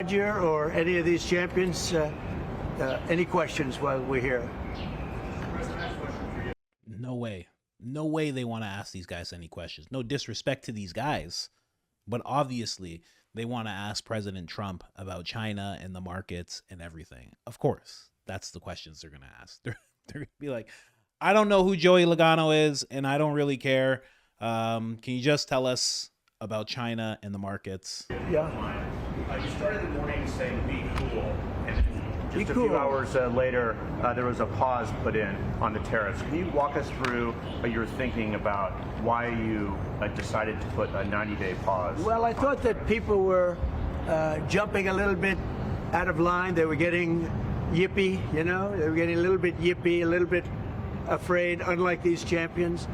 Roger or any of these champions any questions while we're here? No way. No way they want to ask these guys any questions. No disrespect to these guys, but obviously they want to ask President Trump about China and the markets and everything. Of course, that's the questions they're going to ask. They're going to be like, I don't know who Joey Logano is, and I don't really care. Can you just tell us about China and the markets? Yeah. You started the morning saying be cool, and just a cool. few hours later, there was a pause put in on the tariffs. Can you walk us through your thinking about why you decided to put a 90-day pause? Well, I thought that people were jumping a little bit out of line. They were getting yippy, you know? They were getting a little bit yippy, a little bit afraid, unlike these champions,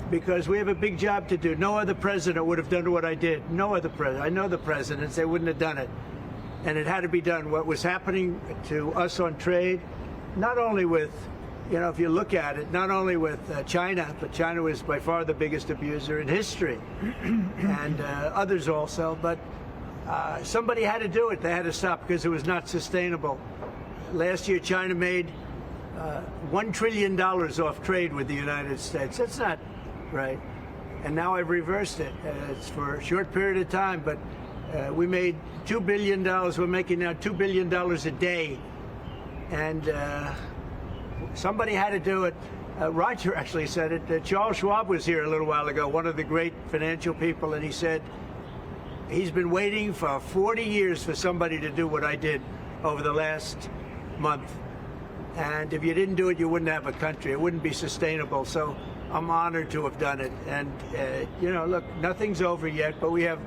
because we have a big job to do. No other president would have done what I did. No other president. I know the presidents. They wouldn't have done it. And it had to be done. What was happening to us on trade, not only with, you know, if you look at it, not only with China, but China was by far the biggest abuser in history, and others also, but somebody had to do it. They had to stop because it was not sustainable. Last year, China made $1 trillion off trade with the United States. That's not right. And now I've reversed it. It's for a short period of time, but we made $2 billion. We're making now $2 billion a day. And somebody had to do it. Roger actually said it. Charles Schwab was here a little while ago, one of the great financial people, and he said he's been waiting for 40 years for somebody to do what I did over the last month. And if you didn't do it, you wouldn't have a country. It wouldn't be sustainable. So I'm honored to have done it. And, you know, look, nothing's over yet, but we have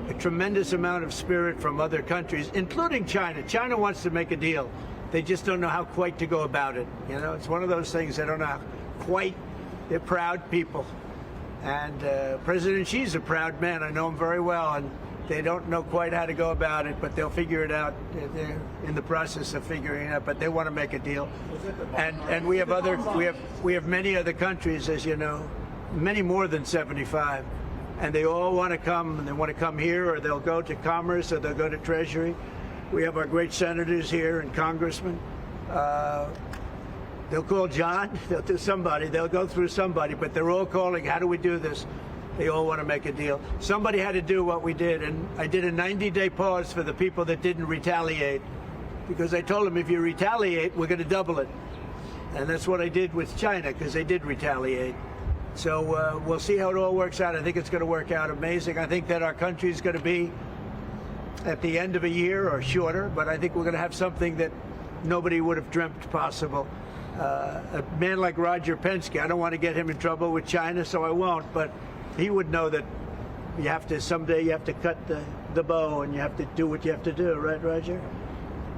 a tremendous amount of spirit from other countries, including China. China wants to make a deal. They just don't know how quite to go about it. You know, it's one of those things they don't know how quite. They're proud people. And President Xi's a proud man. I know him very well. And they don't know quite how to go about it, but they'll figure it out. They're in the process of figuring it out, but they want to make a deal. And we have many other countries, as you know, many more than 75, and they all want to come, and they want to come here, or they'll go to Commerce, or they'll go to Treasury. We have our great senators here and congressmen. They'll call John, they'll do somebody, they'll go through somebody, but they're all calling, how do we do this? They all want to make a deal. Somebody had to do what we did, and I did a 90-day pause for the people that didn't retaliate, because I told them if you retaliate, we're going to double it. And that's what I did with China, because they did retaliate. So we'll see how it all works out. I think it's going to work out amazing. I think that our country is going to be at the end of a year or shorter, but I think we're going to have something that nobody would have dreamt possible. A man like Roger Penske, I don't want to get him in trouble with China, so I won't, but he would know that you have to, someday you have to cut the bow and you have to do what you have to do, right, Roger?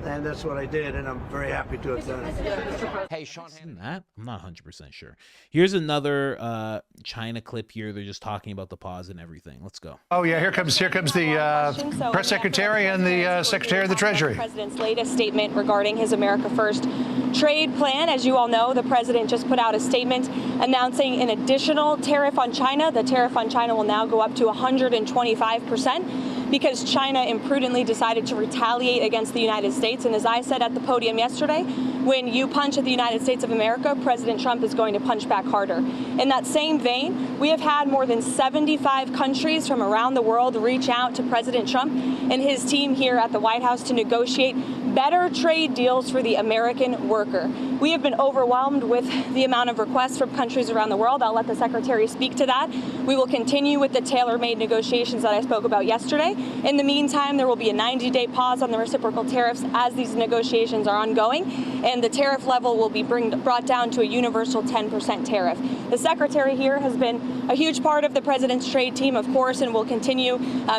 And that's what I did, and I'm very happy to have done it. Hey, Sean, That I'm not 100% sure. Here's another China clip here. They're just talking about the pause and everything. Let's go. Oh yeah, here comes the press secretary and the secretary of the Treasury. The president's latest statement regarding his America First trade plan. As you all know, the president just put out a statement announcing an additional tariff on China. The tariff on China will now go up to 125%. because China imprudently decided to retaliate against the United States. And as I said at the podium yesterday, when you punch at the United States of America, President Trump is going to punch back harder. In that same vein, we have had more than 75 countries from around the world reach out to President Trump and his team here at the White House to negotiate better trade deals for the American worker. We have been overwhelmed with the amount of requests from countries around the world. I'll let the Secretary speak to that. We will continue with the tailor-made negotiations that I spoke about yesterday. In the meantime, there will be a 90-day pause on the reciprocal tariffs as these negotiations are ongoing, and the tariff level will be brought down to a universal 10% tariff. The Secretary here has been a huge part of the President's trade team, of course, and will continue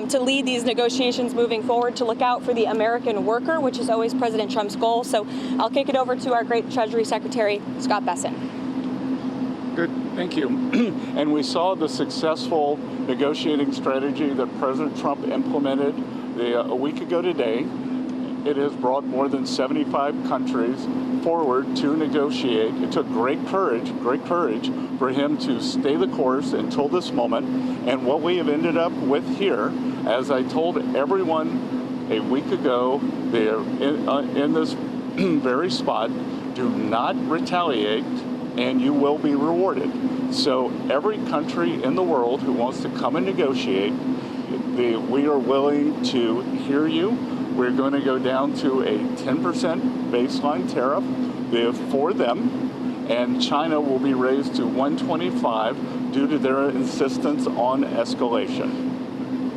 to lead these negotiations moving forward to look out for the American worker, which is always President Trump's goal. So I'll kick it over to our great Treasury Secretary, Scott Bessent. Good, thank you. And we saw the successful negotiating strategy that President Trump implemented a week ago today. It has brought more than 75 countries forward to negotiate. It took great courage for him to stay the course until this moment. And what we have ended up with here, as I told everyone a week ago, they are in this very spot. Do not retaliate, and you will be rewarded. So every country in the world who wants to come and negotiate, we are willing to hear you. We're going to go down to a 10% baseline tariff for them, and China will be raised to 125 due to their insistence on escalation.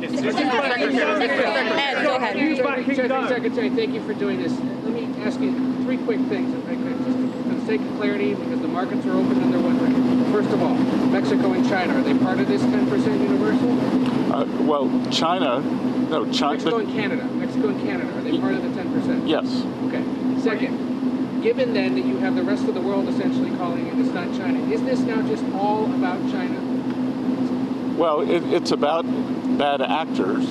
Ed, go ahead. Secretary, thank you for doing this. Let me ask you three quick things, if I could, just for the sake of clarity, because the markets are open and they're wondering. First of all, Mexico and China, are they part of this 10% universal? Well, China, no, China. Mexico and Canada. Mexico and Canada, are they part of the 10%? Yes. Okay. Second, given then that you have the rest of the world essentially calling it, it's not China, is this now just all about China? Well, it's about bad actors,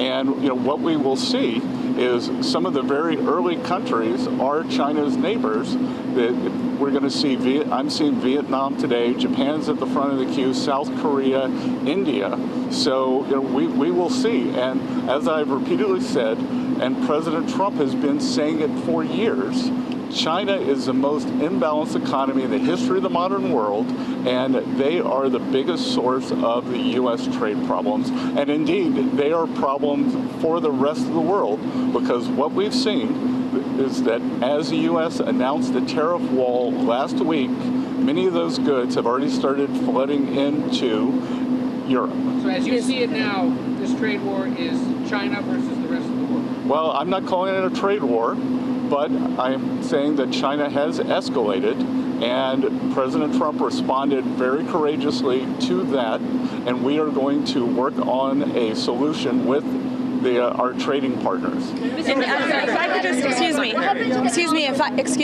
and what we will see is some of the very early countries are China's neighbors. That we're going to see. I'm seeing Vietnam today. Japan's at the front of the queue. South Korea, India. So we will see. And as I've repeatedly said, and President Trump has been saying it for years, China is the most imbalanced economy in the history of the modern world, and they are the biggest source of the U.S. trade problems. And indeed, they are problems for the rest of the world, because what we've seen is that as the U.S. announced the tariff wall last week, many of those goods have already started flooding into Europe. So as you see it now, this trade war is China versus the rest of the world? Well, I'm not calling it a trade war, but I'm saying that China has escalated, and President Trump responded very courageously to that, and we are going to work on a solution with our trading partners. If I could just, excuse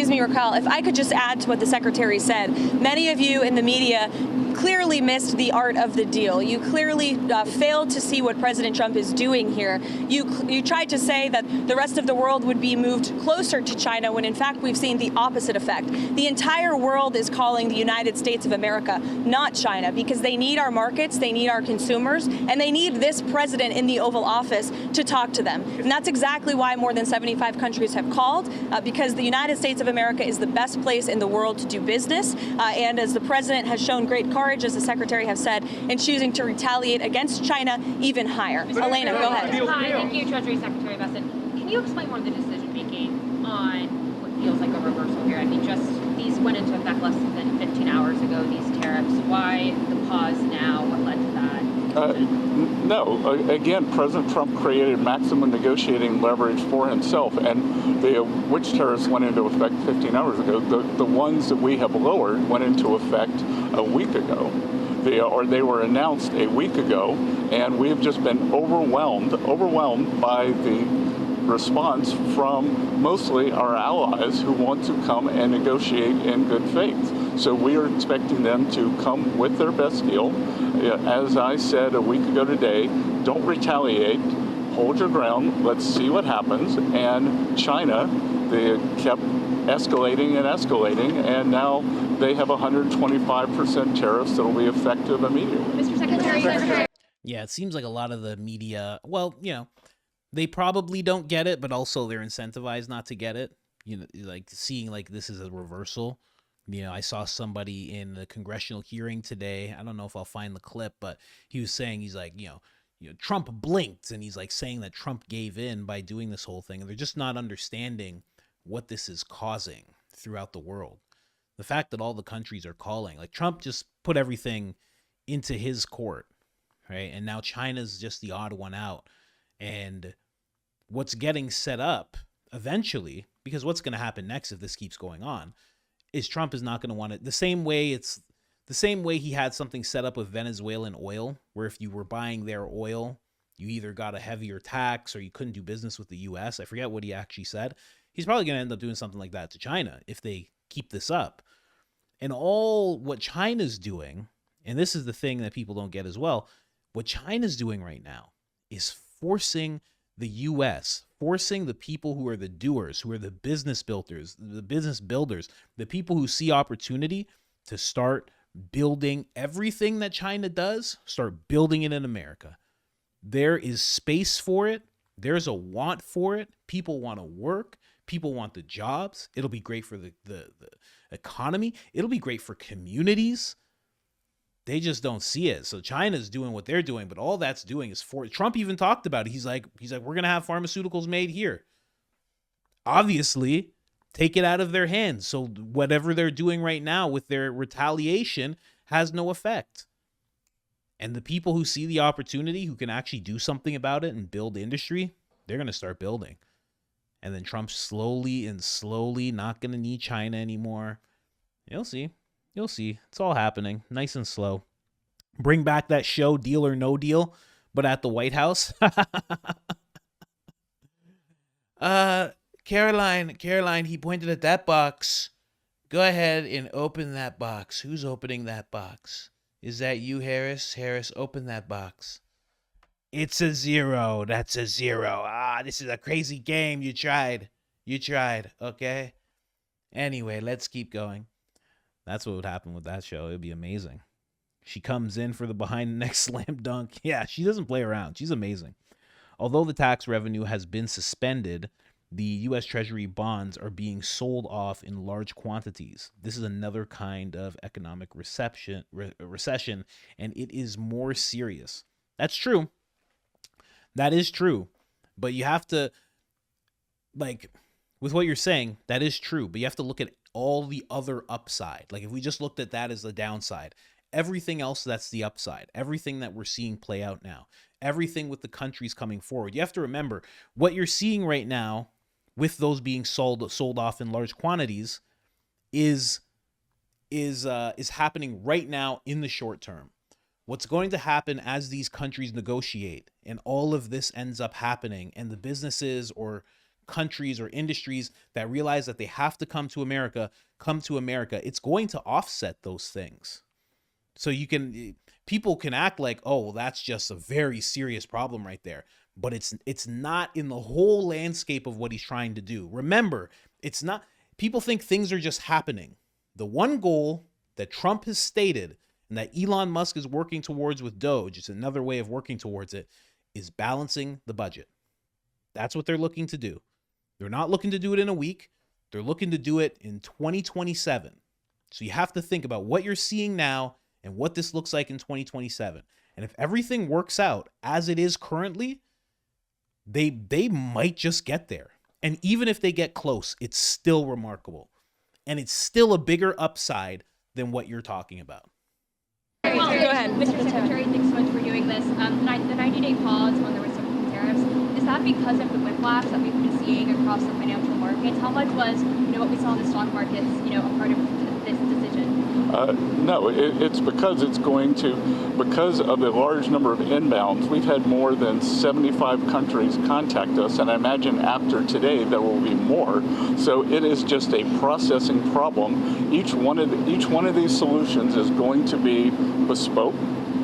me, Raquel, if I could just add to what the Secretary said. Many of you in the media clearly missed the art of the deal. You clearly failed to see what President Trump is doing here. You tried to say that the rest of the world would be moved closer to China, when in fact we've seen the opposite effect. The entire world is calling the United States of America, not China, because they need our markets, they need our consumers, and they need this president in the Oval Office to talk to them. And that's exactly why more than 75 countries have called, because the United States of America is the best place in the world to do business. And as the president has shown great courage, as the secretary has said, in choosing to retaliate against China even higher. Elena, go ahead. Hi, thank you, Treasury Secretary Bessent. Can you explain more of the decision making on what feels like a reversal here? I mean, just these went into effect less than 15 hours ago, these tariffs. Why the pause now? What led to that? No, again, President Trump created maximum negotiating leverage for himself, and which tariffs went into effect 15 hours ago? The ones that we have lowered went into effect a week ago. They were announced a week ago, and we have just been overwhelmed by the response from mostly our allies who want to come and negotiate in good faith. So we are expecting them to come with their best deal. As I said a week ago today, don't retaliate, hold your ground, let's see what happens. And China, they kept escalating, and now they have 125% tariffs that will be effective immediately. Mr. Secretary. Yeah, it seems like a lot of the media, well, they probably don't get it, but also they're incentivized not to get it. Like seeing like this is a reversal. I saw somebody in the congressional hearing today. I don't know if I'll find the clip, but he was saying, he's like, Trump blinked, and he's like saying that Trump gave in by doing this whole thing. And they're just not understanding what this is causing throughout the world. The fact that all the countries are calling, like Trump just put everything into his court, right? And now China's just the odd one out. And what's getting set up eventually, because what's going to happen next if this keeps going on, is Trump is not going to want it the same way he had something set up with Venezuelan oil, where if you were buying their oil, you either got a heavier tax or you couldn't do business with the U.S. I forget what he actually said. He's probably going to end up doing something like that to China if they keep this up. And all what China's doing, and this is the thing that people don't get as well, what China's doing right now is forcing the U.S., forcing the people who are the doers, who are the business builders, the people who see opportunity to start building everything that China does, start building it in America. There is space for it. There's a want for it. People want to work. People want the jobs. It'll be great for the economy. It'll be great for communities. They just don't see it. So China's doing what they're doing, but all that's doing is for Trump even talked about it. He's like, we're going to have pharmaceuticals made here. Obviously, take it out of their hands. So whatever they're doing right now with their retaliation has no effect. And the people who see the opportunity, who can actually do something about it and build industry, they're going to start building. And then Trump's slowly not going to need China anymore. You'll see. You'll see. It's all happening. Nice and slow. Bring back that show, Deal or No Deal, but at the White House. Caroline, he pointed at that box. Go ahead and open that box. Who's opening that box? Is that you, Harris? Harris, open that box. It's a 0. That's a 0. This is a crazy game. You tried. Okay? Anyway, let's keep going. That's what would happen with that show. It would be amazing. She comes in for the behind the neck slam dunk. Yeah, she doesn't play around. She's amazing. Although the tax revenue has been suspended, the U.S. Treasury bonds are being sold off in large quantities. This is another kind of economic recession, and it is more serious. That's true. That is true. But you have to, with what you're saying, that is true. But you have to look at all the other upside. Like if we just looked at that as the downside, everything else that's the upside, everything that we're seeing play out now, everything with the countries coming forward. You have to remember what you're seeing right now with those being sold off in large quantities is happening right now in the short term. What's going to happen as these countries negotiate and all of this ends up happening, and the businesses or countries or industries that realize that they have to come to America, it's going to offset those things. So people can act like, oh, well, that's just a very serious problem right there. But it's not in the whole landscape of what he's trying to do. Remember, it's not, people think things are just happening. The one goal that Trump has stated and that Elon Musk is working towards with Doge, it's another way of working towards it, is balancing the budget. That's what they're looking to do. They're not looking to do it in a week. They're looking to do it in 2027. So you have to think about what you're seeing now and what this looks like in 2027. And if everything works out as it is currently, they might just get there. And even if they get close, it's still remarkable. And it's still a bigger upside than what you're talking about. Well, go ahead. Mr. Secretary, thanks so much for doing this. The 90-day pause on the reciprocal tariffs, is that because of the whiplash that we've been seeing across the financial markets? How much was, what we saw in the stock markets, a part of this decision? No, it's because because of the large number of inbounds. We've had more than 75 countries contact us, and I imagine after today there will be more. So it is just a processing problem. Each one of these solutions is going to be bespoke.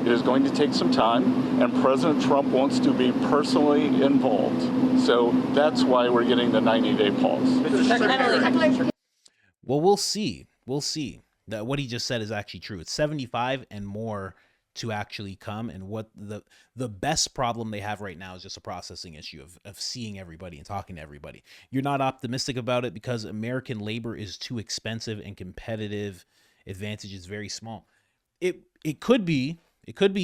It is going to take some time, and President Trump wants to be personally involved. So that's why we're getting the 90-day pause. Well, we'll see. That what he just said is actually true. It's 75 and more to actually come. And what the best problem they have right now is just a processing issue of seeing everybody and talking to everybody. You're not optimistic about it because American labor is too expensive and competitive advantage is very small. It could be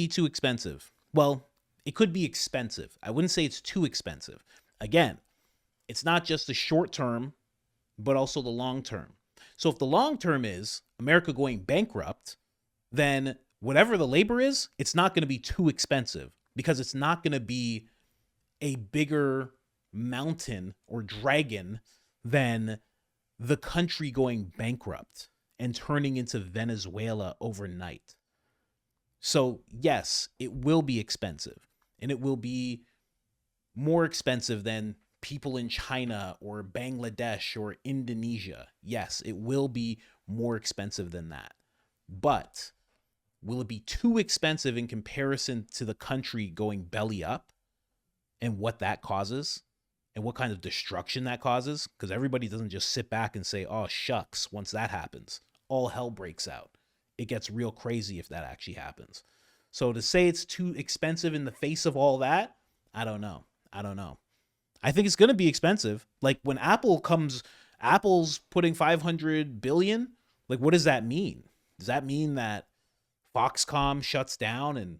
too expensive. Well, it could be expensive. I wouldn't say it's too expensive. Again, it's not just the short term, but also the long term. So if the long term is America going bankrupt, then whatever the labor is, it's not going to be too expensive because it's not going to be a bigger mountain or dragon than the country going bankrupt and turning into Venezuela overnight. So yes, it will be expensive, and it will be more expensive than people in China or Bangladesh or Indonesia. Yes, it will be more expensive than that. But will it be too expensive in comparison to the country going belly up and what that causes and what kind of destruction that causes? Because everybody doesn't just sit back and say, oh, shucks, once that happens, all hell breaks out. It gets real crazy if that actually happens. So to say it's too expensive in the face of all that, I don't know. I think it's going to be expensive. Like when Apple's putting 500 billion. Like, what does that mean? Does that mean that Foxconn shuts down and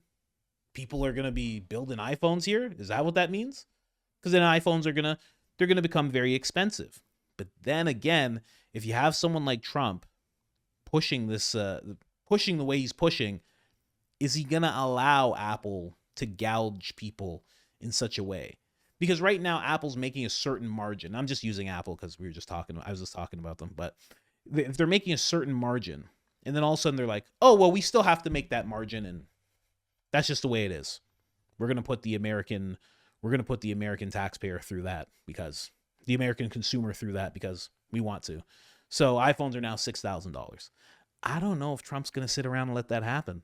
people are going to be building iPhones here? Is that what that means? Because then iPhones they're going to become very expensive. But then again, if you have someone like Trump pushing this, pushing the way he's pushing, is he going to allow Apple to gouge people in such a way? Because right now Apple's making a certain margin. I'm just using Apple because I was just talking about them. But if they're making a certain margin, and then all of a sudden they're like, oh, well, we still have to make that margin, and that's just the way it is. We're going to put the American taxpayer through that, because the American consumer through that, because we want to. So iPhones are now $6,000. I don't know if Trump's going to sit around and let that happen.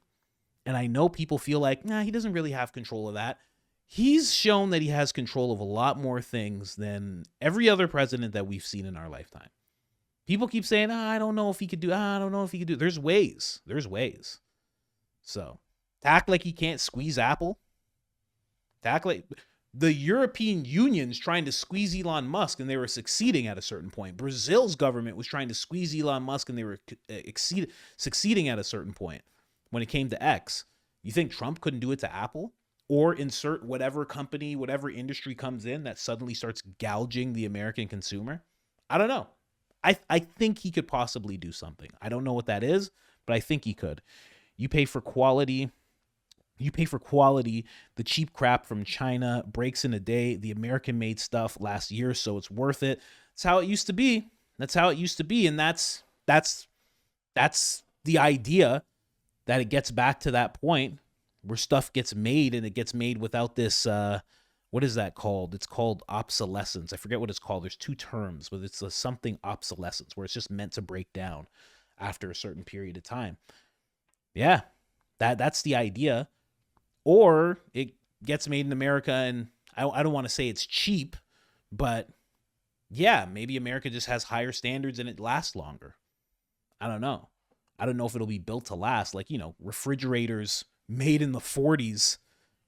And I know people feel like, nah, he doesn't really have control of that. He's shown that he has control of a lot more things than every other president that we've seen in our lifetime. People keep saying, I don't know if he could do. I don't know if he could do. There's ways. So, to act like he can't squeeze Apple. To act like the European Union's trying to squeeze Elon Musk and they were succeeding at a certain point. Brazil's government was trying to squeeze Elon Musk and they were succeeding at a certain point when it came to X. You think Trump couldn't do it to Apple? Or insert whatever company, whatever industry comes in that suddenly starts gouging the American consumer? I don't know. I think he could possibly do something. I don't know what that is, but I think he could. You pay for quality. The cheap crap from China breaks in a day. The American-made stuff lasts years, so it's worth it. That's how it used to be. And that's the idea, that it gets back to that point where stuff gets made, and it gets made without this, what is that called? It's called obsolescence. I forget what it's called. There's two terms, but it's a something obsolescence, where it's just meant to break down after a certain period of time. Yeah, that's the idea. Or it gets made in America, and I don't want to say it's cheap, but yeah, maybe America just has higher standards and it lasts longer. I don't know. I don't know if it'll be built to last. Like, refrigerators made in the 40s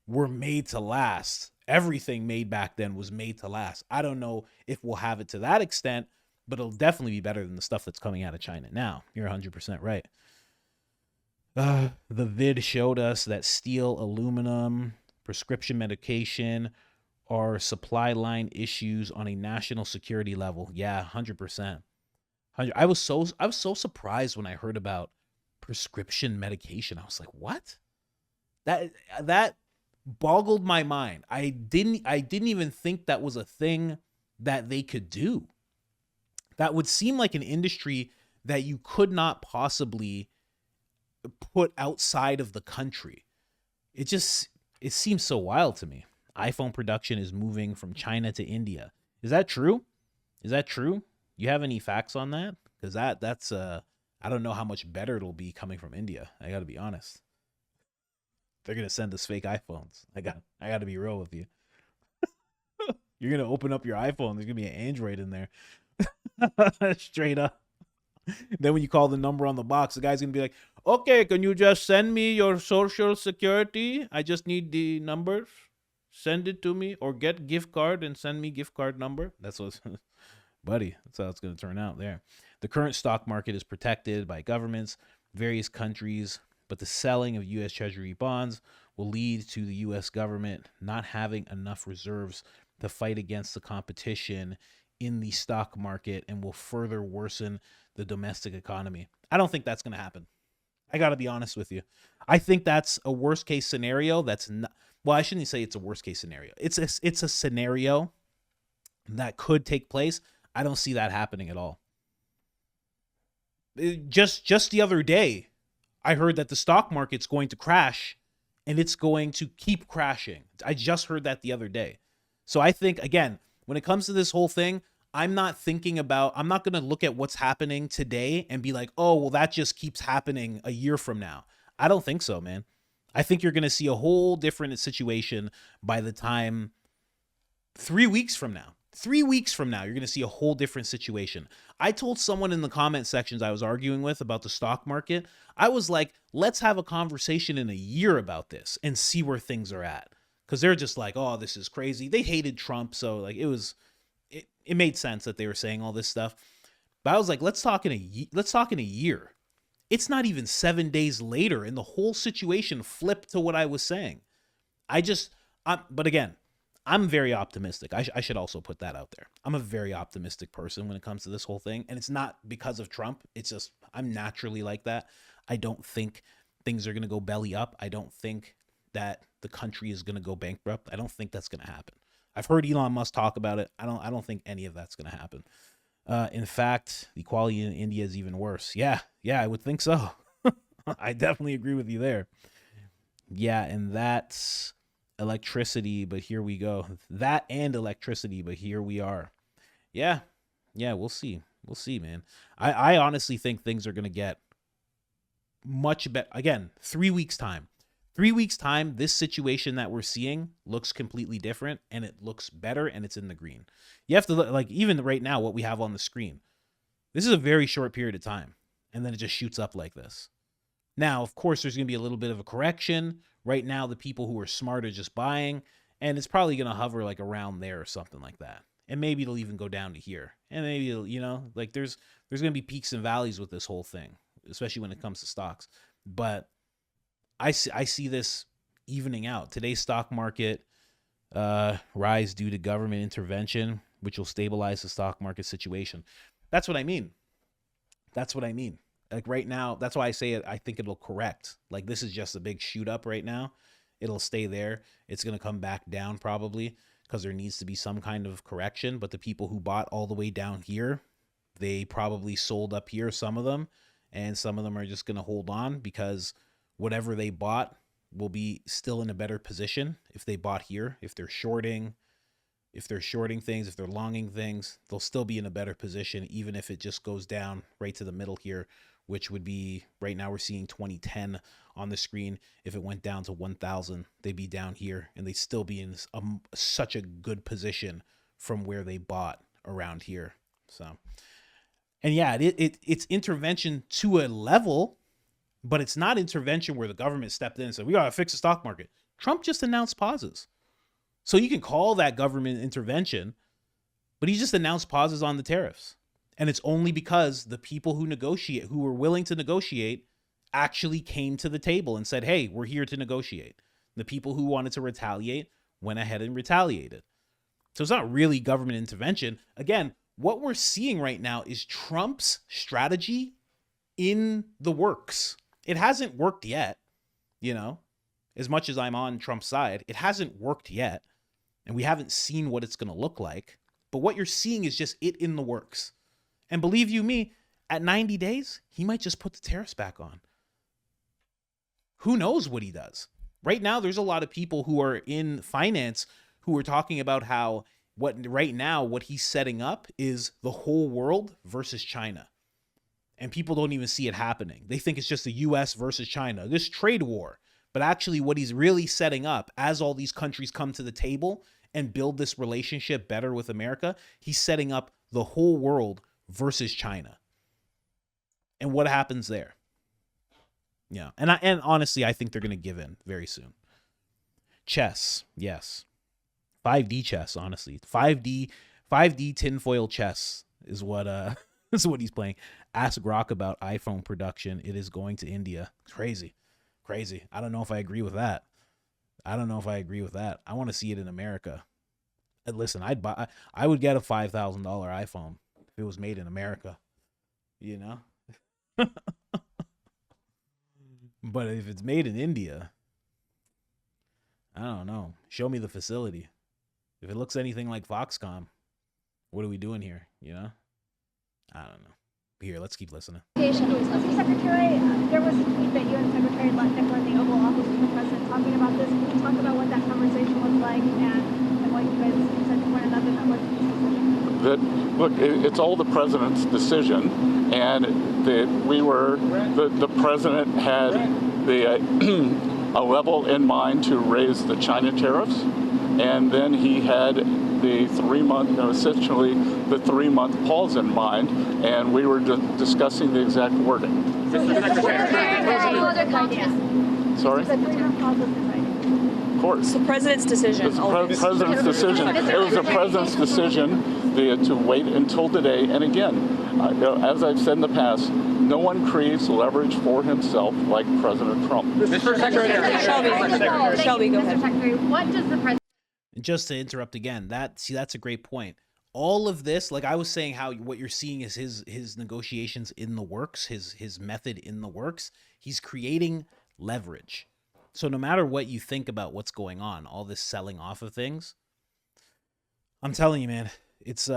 were made to last. Everything made back then was made to last. I don't know if we'll have it to that extent, but it'll definitely be better than the stuff that's coming out of China now. You're 100% right. The vid showed us that steel, aluminum, prescription medication are supply line issues on a national security level. Yeah, 100%. I was so surprised when I heard about prescription medication. I was like, what? That boggled my mind. I didn't even think that was a thing that they could do. That would seem like an industry that you could not possibly put outside of the country. It seems so wild to me. iPhone production is moving from China to India. Is that true? You have any facts on that? Because that's I don't know how much better it'll be coming from India. I got to be honest. They're gonna send us fake iPhones. I got to be real with you. You're gonna open up your iPhone. There's gonna be an Android in there, straight up. Then when you call the number on the box, the guy's gonna be like, "Okay, can you just send me your social security? I just need the numbers. Send it to me, or get gift card and send me gift card number." That's what, buddy. That's how it's gonna turn out there. The current stock market is protected by governments, various countries, but the selling of U.S. Treasury bonds will lead to the U.S. government not having enough reserves to fight against the competition in the stock market and will further worsen the domestic economy. I don't think that's going to happen. I got to be honest with you. I think that's a worst case scenario. That's not, well, I shouldn't say it's a worst case scenario. It's a scenario that could take place. I don't see that happening at all. Just the other day, I heard that the stock market's going to crash and it's going to keep crashing. I just heard that the other day. So I think, again, when it comes to this whole thing, I'm not going to look at what's happening today and be like, oh, well, that just keeps happening a year from now. I don't think so, man. I think you're going to see a whole different situation by the time 3 weeks from now. 3 weeks from now, you're going to see a whole different situation. I told someone in the comment sections I was arguing with about the stock market, I was like, let's have a conversation in a year about this and see where things are at. because they're just like, oh, this is crazy. They hated Trump, so like it made sense that they were saying all this stuff. But I was like, let's talk in a year. It's not even 7 days later, and the whole situation flipped to what I was saying. But again, I'm very optimistic. I should also put that out there. I'm a very optimistic person when it comes to this whole thing. And it's not because of Trump. It's just, I'm naturally like that. I don't think things are going to go belly up. I don't think that the country is going to go bankrupt. I don't think that's going to happen. I've heard Elon Musk talk about it. I don't think any of that's going to happen. In fact, the equality in India is even worse. Yeah, I would think so. I definitely agree with you there. Yeah, and that's electricity, but here we go. That and electricity, but here we are. Yeah, we'll see. We'll see, man. I honestly think things are going to get much better. Again, 3 weeks time. 3 weeks time, this situation that we're seeing looks completely different, and it looks better, and it's in the green. You have to look, like, even right now, what we have on the screen. This is a very short period of time, and then it just shoots up like this. Now, of course, there's going to be a little bit of a correction. Right now, the people who are smart are just buying, and it's probably going to hover like around there or something like that. And maybe it'll even go down to here. And maybe it'll, like there's going to be peaks and valleys with this whole thing, especially when it comes to stocks. But I see this evening out. Today's stock market rise due to government intervention, which will stabilize the stock market situation. That's what I mean. Like right now, that's why I say it. I think it'll correct. Like this is just a big shoot up right now. It'll stay there. It's going to come back down probably because there needs to be some kind of correction. But the people who bought all the way down here, they probably sold up here, some of them, and some of them are just going to hold on because whatever they bought will be still in a better position if they bought here. If they're shorting things, if they're longing things, they'll still be in a better position, even if it just goes down right to the middle here, which would be, right now we're seeing 2010 on the screen. If it went down to 1,000, they'd be down here, and they'd still be in such a good position from where they bought around here. So, and yeah, it's intervention to a level, but it's not intervention where the government stepped in and said, we got to fix the stock market. Trump just announced pauses. So you can call that government intervention, but he just announced pauses on the tariffs. And it's only because the people who were willing to negotiate actually came to the table and said, hey, we're here to negotiate. The people who wanted to retaliate went ahead and retaliated. So it's not really government intervention. Again, what we're seeing right now is Trump's strategy in the works. It hasn't worked yet, as much as I'm on Trump's side, it hasn't worked yet. And we haven't seen what it's going to look like. But what you're seeing is just it in the works. And believe you me, at 90 days, he might just put the tariffs back on. Who knows what he does? Right now, there's a lot of people who are in finance who are talking about how what he's setting up is the whole world versus China. And people don't even see it happening. They think it's just the US versus China, this trade war. But actually what he's really setting up, as all these countries come to the table and build this relationship better with America, he's setting up the whole world versus China. And what happens there? Yeah. And honestly, I think they're going to give in very soon. Chess. Yes. 5D chess, honestly. 5D tinfoil chess is what is what he's playing. Ask Grok about iPhone production. It is going to India. Crazy. I don't know if I agree with that. I want to see it in America. And listen, I would get a $5,000 iPhone if it was made in America, But if it's made in India, I don't know. Show me the facility. If it looks anything like Foxconn, what are we doing here? I don't know. Here, let's keep listening. Mr. Secretary, there was a tweet that you and Secretary Lutnick were in the Oval Office with the president talking about this. Can you talk about what that conversation was like and what you guys said to one another that was the decision? Look, it's all the president's decision, and the president had a level in mind to raise the China tariffs, and then he had the 3-month pause in mind, and we were discussing the exact wording. Mr. Secretary, Sorry? The 3-month pause was decided. course. It's the president's decision. It's the president's decision. It was the president's decision to wait until today. And again, as I've said in the past, no one creates leverage for himself like President Trump. Mr. Secretary. Shelby, go ahead. Mr. Secretary, what does the president... And just to interrupt again, that's a great point. All of this, like I was saying, how what you're seeing is his negotiations in the works, his method in the works. He's creating leverage. So no matter what you think about what's going on, all this selling off of things, I'm telling you, man, it's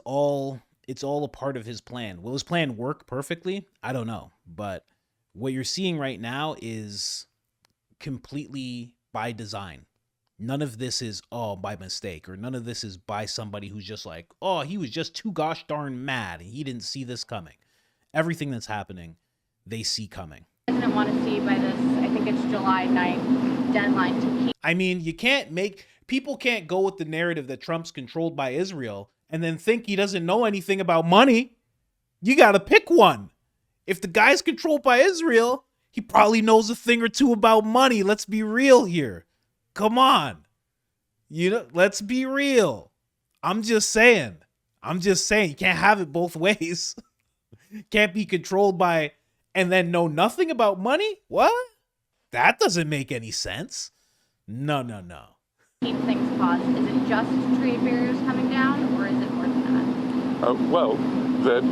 all a part of his plan. Will his plan work perfectly? I don't know. But what you're seeing right now is completely by design. None of this is, by mistake, or none of this is by somebody who's just like, he was just too gosh darn mad. He didn't see this coming. Everything that's happening, they see coming. The president want to see by this, I think it's July 9th deadline to keep... I mean, people can't go with the narrative that Trump's controlled by Israel and then think he doesn't know anything about money. You got to pick one. If the guy's controlled by Israel, he probably knows a thing or two about money. Let's be real here. Come on. Let's be real. I'm just saying. You can't have it both ways. Can't be controlled by and then know nothing about money? What? That doesn't make any sense. No. Keep things paused. Is it just trade barriers coming down, or is it more than that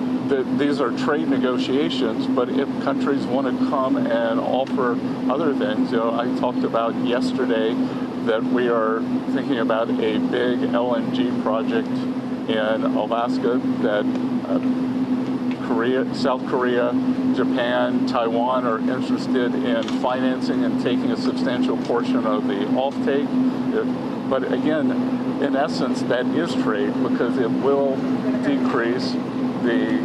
these are trade negotiations, but if countries want to come and offer other things, I talked about yesterday that we are thinking about a big LNG project in Alaska that South Korea, Japan, Taiwan are interested in financing and taking a substantial portion of the offtake. But again, in essence, that is trade because it will decrease the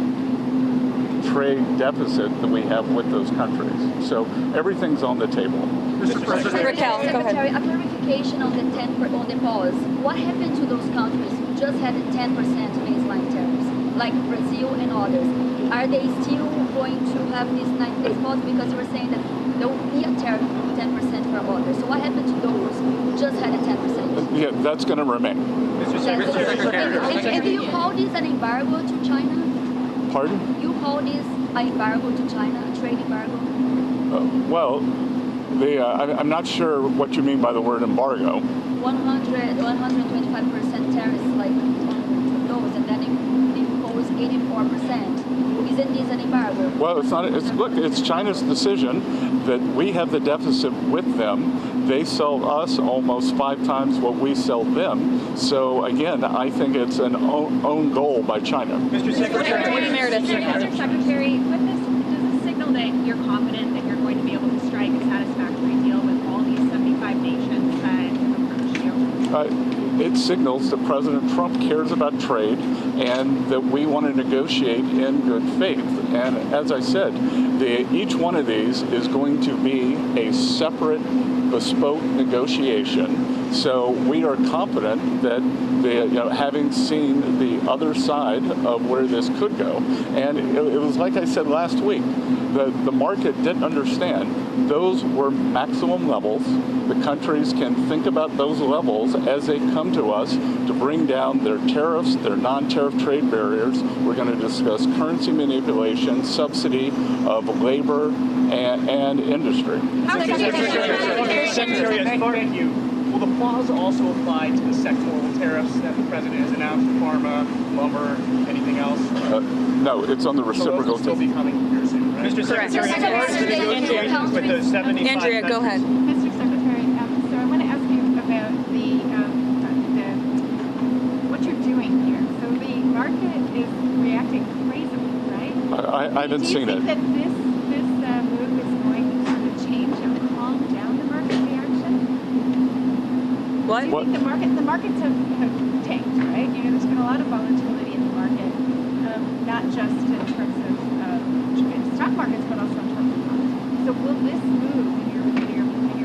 trade deficit that we have with those countries. So everything's on the table. Raquel, go ahead. A clarification on the pause. What happened to those countries who just had 10% baseline tariffs, like Brazil and others? Are they still going to have this 90 days pause? Because you were saying that there will be a tariff of 10% for others. So what happened to those who just had a 10%? Yeah, that's going to remain. Mr. Secretary. And do you call this an embargo to China? Pardon? You call this an embargo to China, a trade embargo? I'm not sure what you mean by the word embargo. 125% tariffs, like those, and then it impose 84%. Isn't this an embargo? Well, it's not. It's China's decision that we have the deficit with them. They sell us almost 5 times what we sell them. So again, I think it's an own goal by China. Mr. Secretary, Mr. Secretary, with this, does this signal that you're confident that you're going to be able to strike a satisfactory deal with all these 75 nations that approach you? It signals that President Trump cares about trade and that we want to negotiate in good faith. And as I said, each one of these is going to be a separate, bespoke negotiation. So we are confident that having seen the other side of where this could go, and it was like I said last week, the market didn't understand. Those were maximum levels. The countries can think about those levels as they come to us to bring down their tariffs, their non-tariff trade barriers. We're going to discuss currency manipulation, subsidy of labor, and industry. Secretary, as far as you, will the pause also apply to the sectoral tariffs that the president has announced, pharma, lumber, anything else? No, it's on the reciprocal. So those will still be coming here soon, right? Mr. Secretary, as far as the negotiations with those 75 Andrea, go ahead. Mr. Secretary, so I want to ask you about what you're doing here. So the market is reacting crazily, right? I haven't seen it. Do you think that this move is going to sort of change and calm down the market reaction? What? Do you think the markets have tanked, right? There's been a lot of volatility in the market, not just in terms of stock markets, but also in terms of bonds. So will this move in your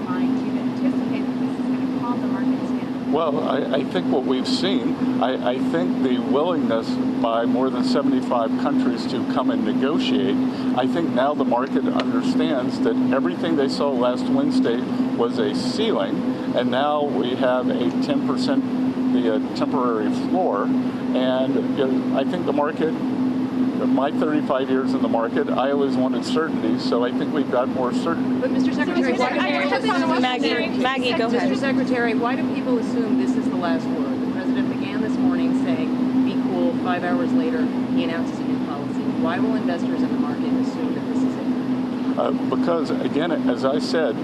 mind, do you anticipate that this is going to calm the markets down? Well, I think what we've seen, I think the willingness by more than 75 countries to come and negotiate, I think now the market understands that everything they saw last Wednesday was a ceiling, and now we have a 10% the temporary floor. And I think the market, my 35 years in the market, I always wanted certainty, so I think we've got more certainty. But Mr. Secretary, Maggie, go ahead. Mr. Secretary, why do people assume this is the last word? The president began this morning saying, be cool. 5 hours later, he announces a new policy. Why will investors in the market assume that this is it? Because, again, as I said,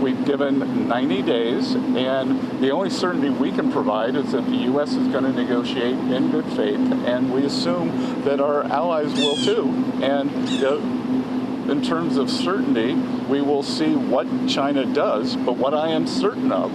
we've given 90 days, and the only certainty we can provide is that the U.S. is going to negotiate in good faith, and we assume that our allies will too. And in terms of certainty, we will see what China does. But what I'm certain of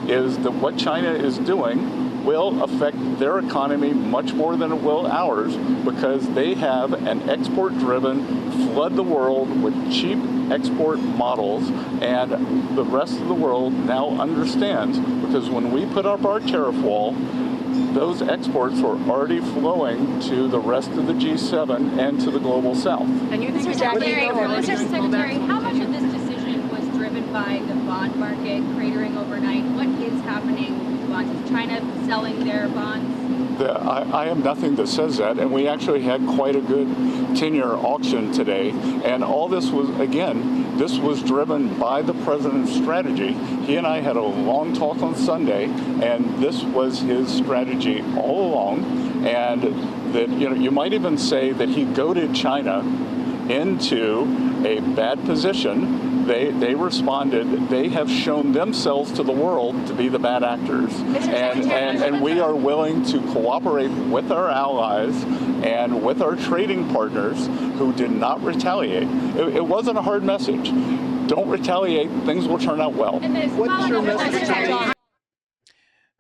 is that what China is doing will affect their economy much more than it will ours, because they have an export-driven, flood the world with cheap export models, and the rest of the world now understands, because when we put up our tariff wall, those exports were already flowing to the rest of the G7 and to the global south. And you think Mr. Secretary, how much of this decision was driven by the bond market cratering overnight? What is happening with bonds? Is China selling their bonds? I have nothing that says that, and we actually had quite a good 10-year auction today, and all this was, again, this was driven by the president's strategy. He and I had a long talk on Sunday, and this was his strategy all along, and that, you might even say that he goaded China into a bad position. They responded. They have shown themselves to the world to be the bad actors, and we are willing to cooperate with our allies and with our trading partners who did not retaliate. It wasn't a hard message. Don't retaliate. Things will turn out well. What's your message?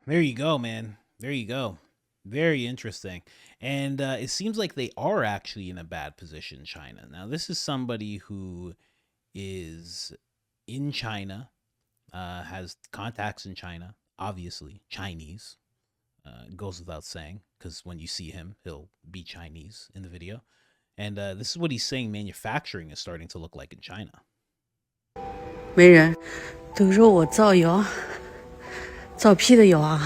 There you go, man. There you go. Very interesting. And it seems like they are actually in a bad position, China. Now, this is somebody who is in China, has contacts in China, obviously Chinese, goes without saying, because when you see him, he'll be Chinese in the video. And this is what he's saying manufacturing is starting to look like in China. 没人都说我造谣，造屁的谣啊！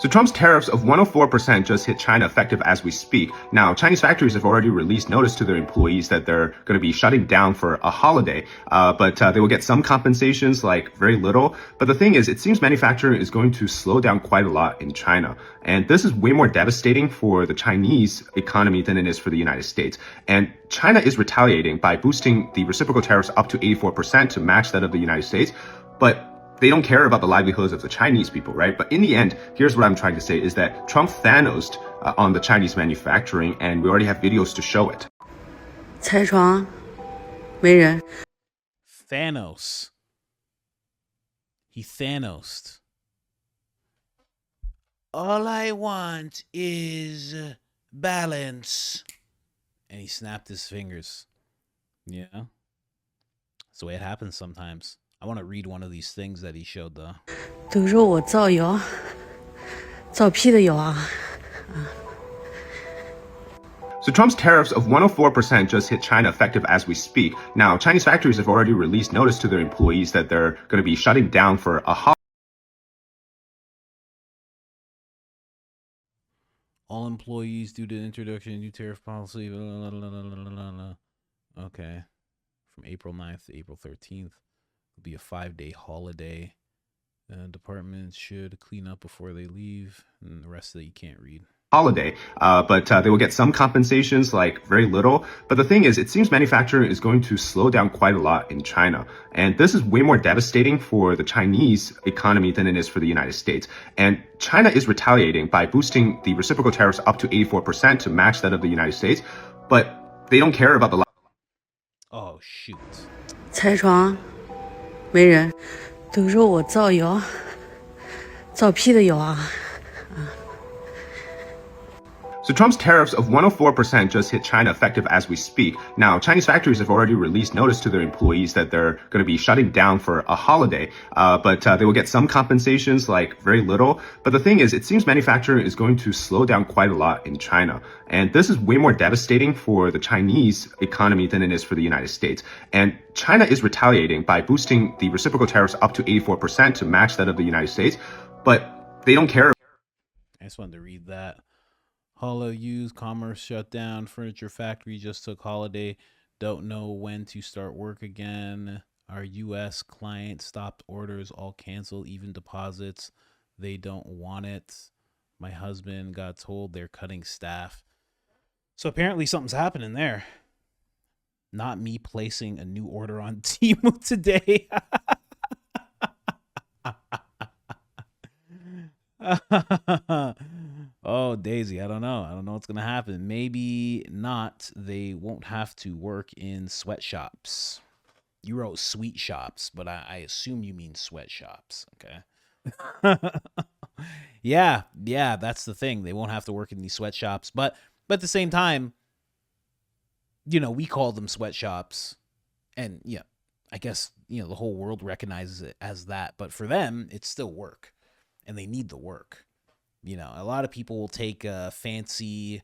So Trump's tariffs of 104% just hit China effective as we speak. Now, Chinese factories have already released notice to their employees that they're going to be shutting down for a holiday, but they will get some compensations, like very little. But the thing is, it seems manufacturing is going to slow down quite a lot in China. And this is way more devastating for the Chinese economy than it is for the United States. And China is retaliating by boosting the reciprocal tariffs up to 84% to match that of the United States. But they don't care about the livelihoods of the Chinese people, right? But in the end, here's what I'm trying to say is that Trump Thanos'd on the Chinese manufacturing, and we already have videos to show it. 拆床，没人。 Thanos. He Thanos'd. All I want is balance. And he snapped his fingers. Yeah. That's the way it happens sometimes. I want to read one of these things that he showed, though. 都说我造谣，造屁的谣啊！ So Trump's tariffs of 104% just hit China effective as we speak. Now, Chinese factories have already released notice to their employees that they're going to be shutting down for a holiday. All employees due to the introduction of new tariff policy. Blah, blah, blah, okay. From April 9th to April 13th. It'll be a 5-day holiday. Departments should clean up before they leave. And the rest of it you can't read. Holiday, but they will get some compensations, like very little. But the thing is, it seems manufacturing is going to slow down quite a lot in China. And this is way more devastating for the Chinese economy than it is for the United States. And China is retaliating by boosting the reciprocal tariffs up to 84% to match that of the United States. But they don't care about the... Oh, shoot. 拆床，没人，都说我造谣，造屁的谣啊！ So Trump's tariffs of 104% just hit China effective as we speak. Now, Chinese factories have already released notice to their employees that they're going to be shutting down for a holiday, but they will get some compensations, like very little. But the thing is, it seems manufacturing is going to slow down quite a lot in China. And this is way more devastating for the Chinese economy than it is for the United States. And China is retaliating by boosting the reciprocal tariffs up to 84% to match that of the United States. But they don't care. I just wanted to read that. Hollow used commerce shut down. Furniture factory just took holiday. Don't know when to start work again. Our U.S. client stopped orders, all canceled, even deposits. They don't want it. My husband got told they're cutting staff. So apparently something's happening there. Not me placing a new order on Temu today. Oh, Daisy, I don't know. I don't know what's going to happen. Maybe not. They won't have to work in sweatshops. You wrote sweet shops, but I assume you mean sweatshops. Okay. Yeah, that's the thing. They won't have to work in these sweatshops. But at the same time, you know, we call them sweatshops. And yeah, I guess, you know, the whole world recognizes it as that. But for them, it's still work. And they need the work. You know, a lot of people will take fancy,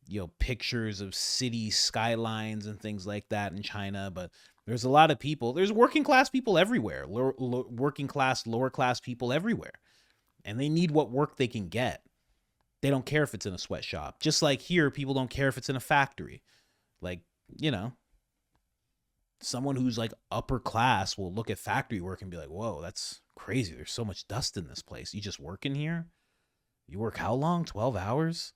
you know, pictures of city skylines and things like that in China. But there's a lot of people, there's working class people everywhere, working class, lower class people everywhere. And they need what work they can get. They don't care if it's in a sweatshop. Just like here, people don't care if it's in a factory. Like, you know, someone who's like upper class will look at factory work and be like, whoa, that's crazy. There's so much dust in this place. You just work in here? You work how long? 12 hours?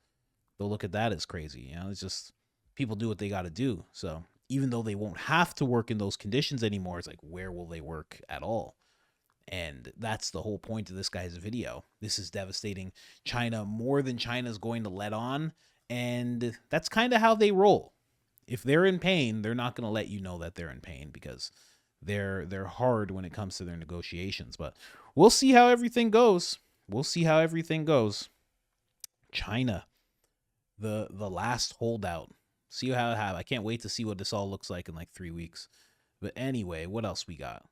They'll look at that as crazy. You know, it's just people do what they got to do. So even though they won't have to work in those conditions anymore, it's like, where will they work at all? And that's the whole point of this guy's video. This is devastating China more than China's going to let on. And that's kind of how they roll. If they're in pain, they're not going to let you know that they're in pain because they're hard when it comes to their negotiations. But we'll see how everything goes. China, the last holdout. See how it happens. I can't wait to see what this all looks like in like 3 weeks. But anyway, what else we got?